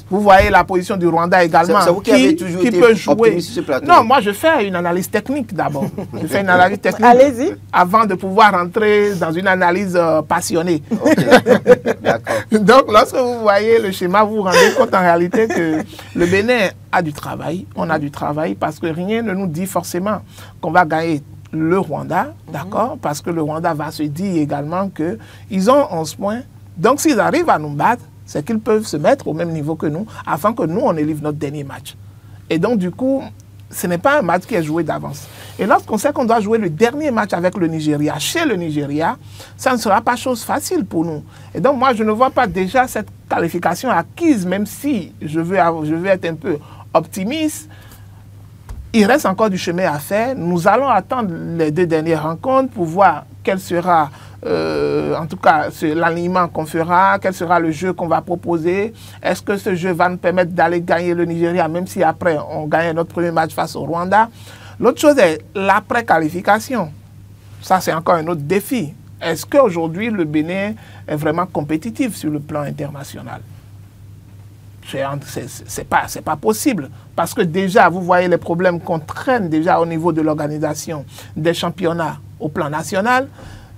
Vous voyez la position du Rwanda également. C'est vous qui avez toujours été peut jouer. Sur ce plateau. Non, moi je fais une analyse technique d'abord. Je fais une analyse technique. Allez-y. Avant de pouvoir rentrer dans une analyse passionnée. Okay. D'accord. Donc lorsque vous voyez le schéma, vous vous rendez compte en réalité que le Bénin a du travail. On a du travail parce que rien ne nous dit forcément qu'on va gagner le Rwanda, d'accord, parce que le Rwanda va se dire également qu'ils ont 11 points. Donc, s'ils arrivent à nous battre, c'est qu'ils peuvent se mettre au même niveau que nous, afin que nous, on élève notre dernier match. Et donc, du coup, ce n'est pas un match qui est joué d'avance. Et lorsqu'on sait qu'on doit jouer le dernier match avec le Nigeria, chez le Nigeria, ça ne sera pas chose facile pour nous. Et donc, moi, je ne vois pas déjà cette qualification acquise, même si je veux être un peu optimiste. Il reste encore du chemin à faire. Nous allons attendre les 2 dernières rencontres pour voir quel sera, en tout cas, l'alignement qu'on fera, quel sera le jeu qu'on va proposer. Est-ce que ce jeu va nous permettre d'aller gagner le Nigeria, même si après on gagne notre premier match face au Rwanda? L'autre chose est l'après-qualification. Ça, c'est encore un autre défi. Est-ce qu'aujourd'hui, le Bénin est vraiment compétitif sur le plan international? C'est pas possible. Parce que déjà, vous voyez les problèmes qu'on traîne déjà au niveau de l'organisation des championnats au plan national.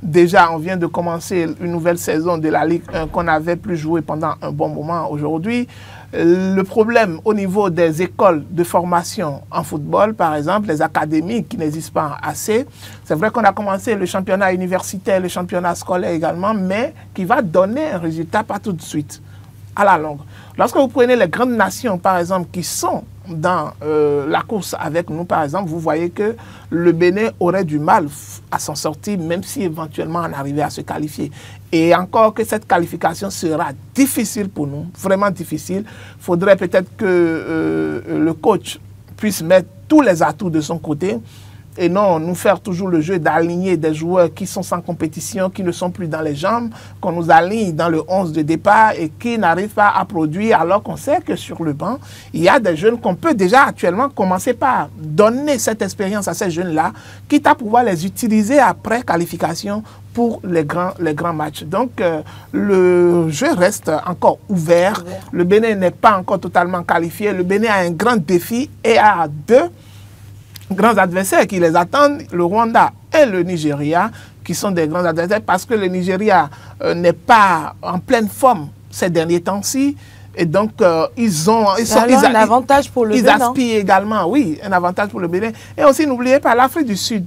Déjà, on vient de commencer une nouvelle saison de la Ligue 1 qu'on n'avait plus joué pendant un bon moment aujourd'hui. Le problème au niveau des écoles de formation en football, par exemple, les académies qui n'existent pas assez. C'est vrai qu'on a commencé le championnat universitaire, le championnat scolaire également, mais qui va donner un résultat pas tout de suite, à la longue. Lorsque vous prenez les grandes nations, par exemple, qui sont dans la course avec nous, par exemple, vous voyez que le Bénin aurait du mal à s'en sortir, même si éventuellement on arrivait à se qualifier. Et encore que cette qualification sera difficile pour nous, vraiment difficile. Il faudrait peut-être que le coach puisse mettre tous les atouts de son côté et non nous faire toujours le jeu d'aligner des joueurs qui sont sans compétition, qui ne sont plus dans les jambes, qu'on nous aligne dans le 11 de départ et qui n'arrivent pas à produire, alors qu'on sait que sur le banc, il y a des jeunes qu'on peut déjà actuellement commencer par donner cette expérience à ces jeunes-là, quitte à pouvoir les utiliser après qualification pour les grands matchs. Donc, le jeu reste encore ouvert. Le Bénin n'est pas encore totalement qualifié. Le Bénin a un grand défi et a 2 grands adversaires qui les attendent, le Rwanda et le Nigeria, qui sont des grands adversaires parce que le Nigeria n'est pas en pleine forme ces derniers temps-ci. Et donc, ils ont un avantage pour le Bénin. Ils aspirent également, oui, un avantage pour le Bénin. Et aussi, n'oubliez pas l'Afrique du Sud,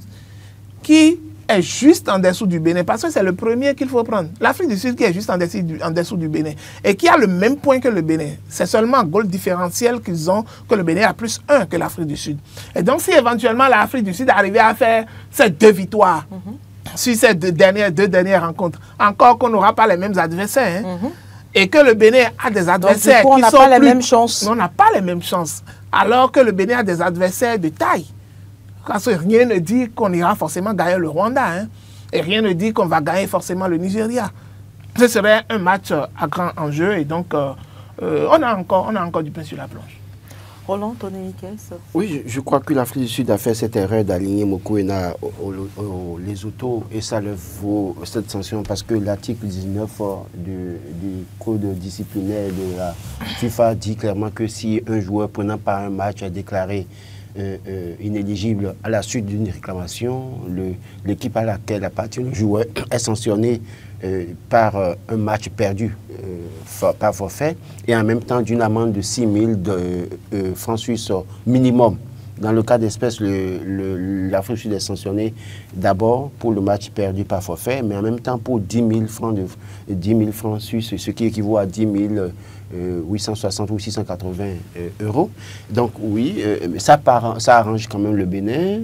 qui est juste en dessous du Bénin, parce que c'est le premier qu'il faut prendre. L'Afrique du Sud qui est juste en dessous du Bénin et qui a le même point que le Bénin. C'est seulement goal différentiel qu'ils ont, que le Bénin a +1 que l'Afrique du Sud. Et donc, si éventuellement l'Afrique du Sud arrivait à faire ces 2 victoires sur ces deux dernières rencontres, encore qu'on n'aura pas les mêmes adversaires, et que le Bénin a des adversaires donc, du coup, qui sont on n'a pas les mêmes chances. On n'a pas les mêmes chances. Alors que le Bénin a des adversaires de taille. Parce que rien ne dit qu'on ira forcément gagner le Rwanda. Hein, et rien ne dit qu'on va gagner forcément le Nigeria. Ce serait un match à grand enjeu. Et donc, on a encore du pain sur la planche. Roland, Tony Miquel. Oui, je crois que l'Afrique du Sud a fait cette erreur d'aligner Mokoena au Lesotho et ça leur vaut cette sanction parce que l'article 19 du code disciplinaire de la FIFA dit clairement que si un joueur prenant part un match est déclaré inéligible à la suite d'une réclamation, l'équipe à laquelle appartient le joueur est sanctionné par un match perdu par forfait et en même temps d'une amende de 6 000 francs suisses minimum. Dans le cas d'espèce, l'Afrique du Sud est sanctionnée d'abord pour le match perdu par forfait, mais en même temps pour 10 000 francs suisses, ce qui équivaut à 10 860 ou 680 euros. Donc oui, ça arrange quand même le Bénin.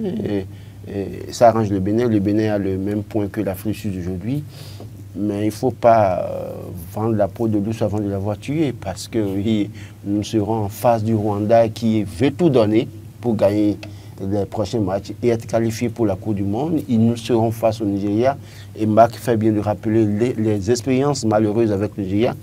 Ça arrange le Bénin. Le Bénin a le même point que l'Afrique du Sud aujourd'hui. Mais il ne faut pas vendre la peau de l'ours avant de l'avoir tué parce que oui, nous serons en face du Rwanda qui veut tout donner pour gagner les prochains matchs et être qualifié pour la Coupe du Monde. Nous serons face au Nigeria et Marc fait bien de rappeler les expériences malheureuses avec le Nigeria.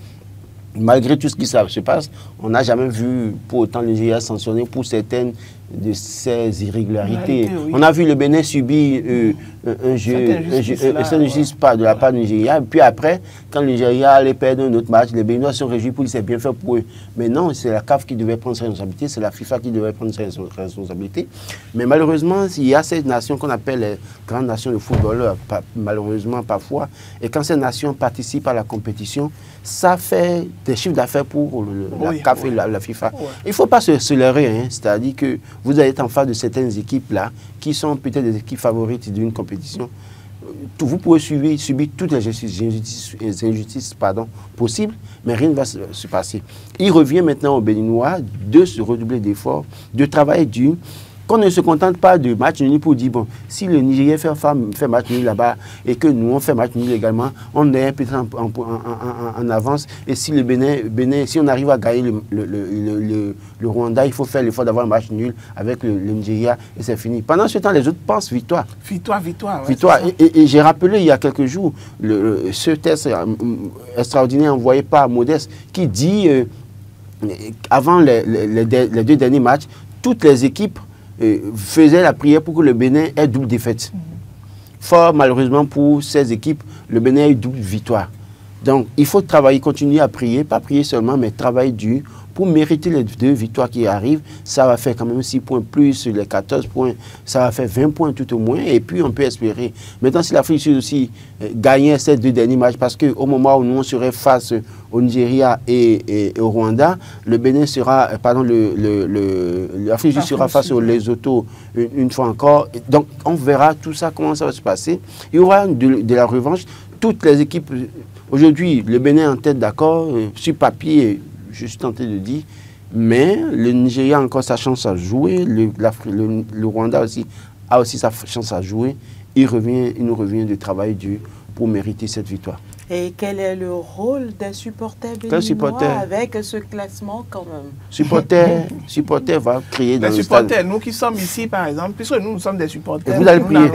Malgré tout ce qui se passe, on n'a jamais vu pour autant le Nigeria sanctionné pour certaines de ces irrégularités. Oui. On a vu le Bénin subir un jeu, cette injustice de la part du Nigeria. Puis après, quand le Nigeria allait perdre un autre match, les Béninois sont réjouis pour dire que c'est bien fait pour eux. Mais non, c'est la CAF qui devait prendre ses responsabilités, c'est la FIFA qui devait prendre ses responsabilités. Mais malheureusement, il y a ces nations qu'on appelle les grandes nations de football, malheureusement parfois, et quand ces nations participent à la compétition, ça fait des chiffres d'affaires pour la CAF et la FIFA. Oui. Il ne faut pas se leurrer, hein, c'est-à-dire que vous allez être en face de certaines équipes-là, qui sont peut-être des équipes favorites d'une compétition. Vous pouvez subir toutes les injustices possibles, mais rien ne va se passer. Il revient maintenant aux Béninois de se redoubler d'efforts, de travailler dur, qu'on ne se contente pas de match nul pour dire, bon, si le Nigeria fait match nul là-bas et que nous, on fait match nul également, on est peut-être en avance. Et si le Bénin, si on arrive à gagner le Rwanda, il faut faire l'effort d'avoir un match nul avec le Nigeria et c'est fini. Pendant ce temps, les autres pensent victoire. Victoire. Ouais, victoire. Et j'ai rappelé il y a quelques jours ce test extraordinaire envoyé par Modeste qui dit, avant les 2 derniers matchs, toutes les équipes faisait la prière pour que le Bénin ait double défaite. Fort malheureusement pour ces équipes, le Bénin a eu double victoire. Donc il faut travailler, continuer à prier, pas prier seulement, mais travailler dur pour mériter les 2 victoires qui arrivent. Ça va faire quand même 6 points plus les 14 points, ça va faire 20 points tout au moins, et puis on peut espérer. Maintenant, si l'Afrique du Sud aussi gagnait ces 2 derniers matchs, parce qu'au moment où nous on serait face au Nigeria et au Rwanda, le Bénin sera, l'Afrique du Sud sera face au Lesotho une fois encore. Donc on verra tout ça, comment ça va se passer. Il y aura de la revanche. Toutes les équipes, aujourd'hui, le Bénin est en tête, d'accord, sur papier, je suis tenté de dire, mais le Nigeria a encore sa chance à jouer, le Rwanda aussi a aussi sa chance à jouer. Il nous revient de travailler dur pour mériter cette victoire. Et quel est le rôle des supporters béninois avec ce classement quand même? Supporter va créer dans le stade. Nous qui sommes ici par exemple, puisque nous sommes des supporters, vous allez prier.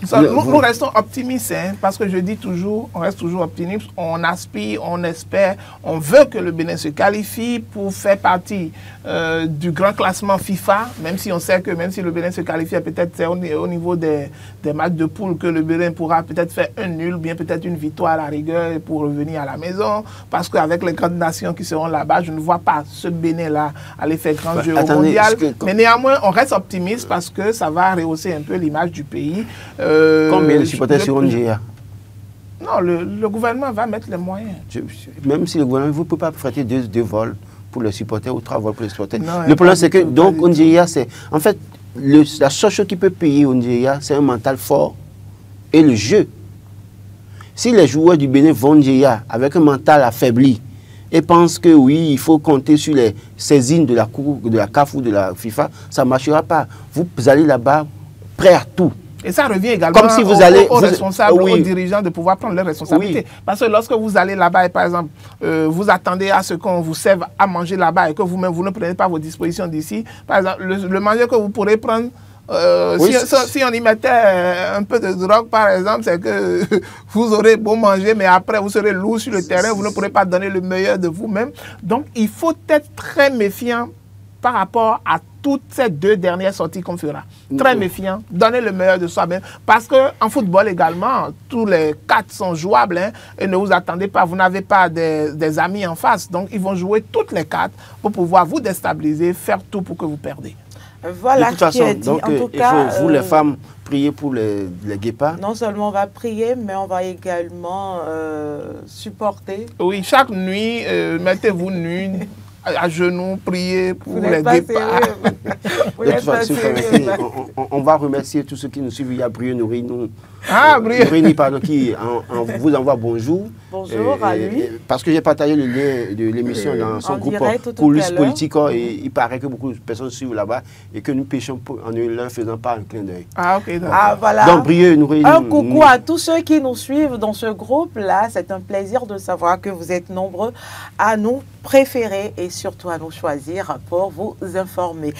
Nous restons optimistes, hein, parce que je dis toujours, on reste toujours optimiste, on aspire, on espère, on veut que le Bénin se qualifie pour faire partie du grand classement FIFA, même si on sait que même si le Bénin se qualifie, peut-être c'est au niveau des matchs de poule que le Bénin pourra peut-être faire un nul, bien peut-être une victoire à la rigueur pour revenir à la maison, parce qu'avec les grandes nations qui seront là-bas, je ne vois pas ce Bénin-là aller faire grand jeu au mondial. Mais néanmoins, on reste optimiste parce que ça va rehausser un peu l'image du pays. Combien de supporters seront Nigeria? Non, le gouvernement va mettre les moyens. Même si le gouvernement, vous ne pouvez pas prêter 2 vols pour les supporters ou 3 vols pour les supporters. Non, le problème, c'est que, donc, au Nigeria, c'est... En fait, la seule chose qui peut payer au Nigeria, c'est un mental fort et le jeu. Si les joueurs du Bénin vont au Nigeria avec un mental affaibli et pensent que oui, il faut compter sur les saisines de la CAF ou de la FIFA, ça ne marchera pas. Vous allez là-bas prêts à tout. Et ça revient également comme si vous aux responsables, aux dirigeants de pouvoir prendre leurs responsabilités. Oui. Parce que lorsque vous allez là-bas et par exemple, vous attendez à ce qu'on vous serve à manger là-bas et que vous-même, vous ne prenez pas vos dispositions d'ici, par exemple, le manger que vous pourrez prendre, oui, si on y mettait un peu de drogue, par exemple, c'est que vous aurez beau manger, mais après, vous serez lourd sur le terrain, vous ne pourrez pas donner le meilleur de vous-même. Donc, il faut être très méfiant par rapport à toutes ces 2 dernières sorties qu'on fera. Très méfiant, donner le meilleur de soi-même. Parce qu'en football également, tous les 4 sont jouables, hein, et ne vous attendez pas, vous n'avez pas des amis en face. Donc, ils vont jouer toutes les 4 pour pouvoir vous déstabiliser, faire tout pour que vous perdez. Voilà, de toute façon, donc, en tout il cas, faut, vous les femmes, prier pour les guépards. Non seulement on va prier, mais on va également supporter. Oui, chaque nuit, mettez-vous nus, à genoux, prier pour les guépards. On va remercier tous ceux qui nous suivent. Il y a Brieux Nourri, pardon, qui vous envoie bonjour. Bonjour à lui. Parce que j'ai partagé le lien de l'émission dans son groupe Police Politique. Et il paraît que beaucoup de personnes suivent là-bas et que nous pêchons en ne leur faisant pas un clin d'œil. Ah, ok. Voilà. Donc, Brieux Nourri. Un coucou à tous ceux qui nous suivent dans ce groupe-là. C'est un plaisir de savoir que vous êtes nombreux à nous préférer et surtout à nous choisir pour vous informer.